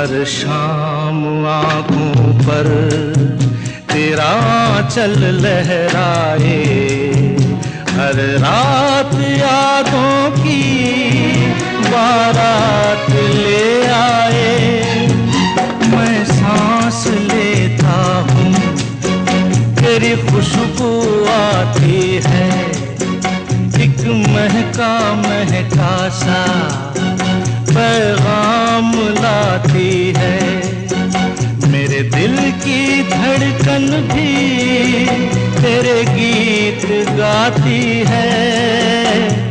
हर शाम आँखों पर तेरा आंचल लहराए, हर रात यादों की बारात ले आए। मैं सांस लेता हूँ तेरी खुशबू आती है, एक महका महका सा पैगाम लाती है। मेरे दिल की धड़कन भी तेरे गीत गाती है।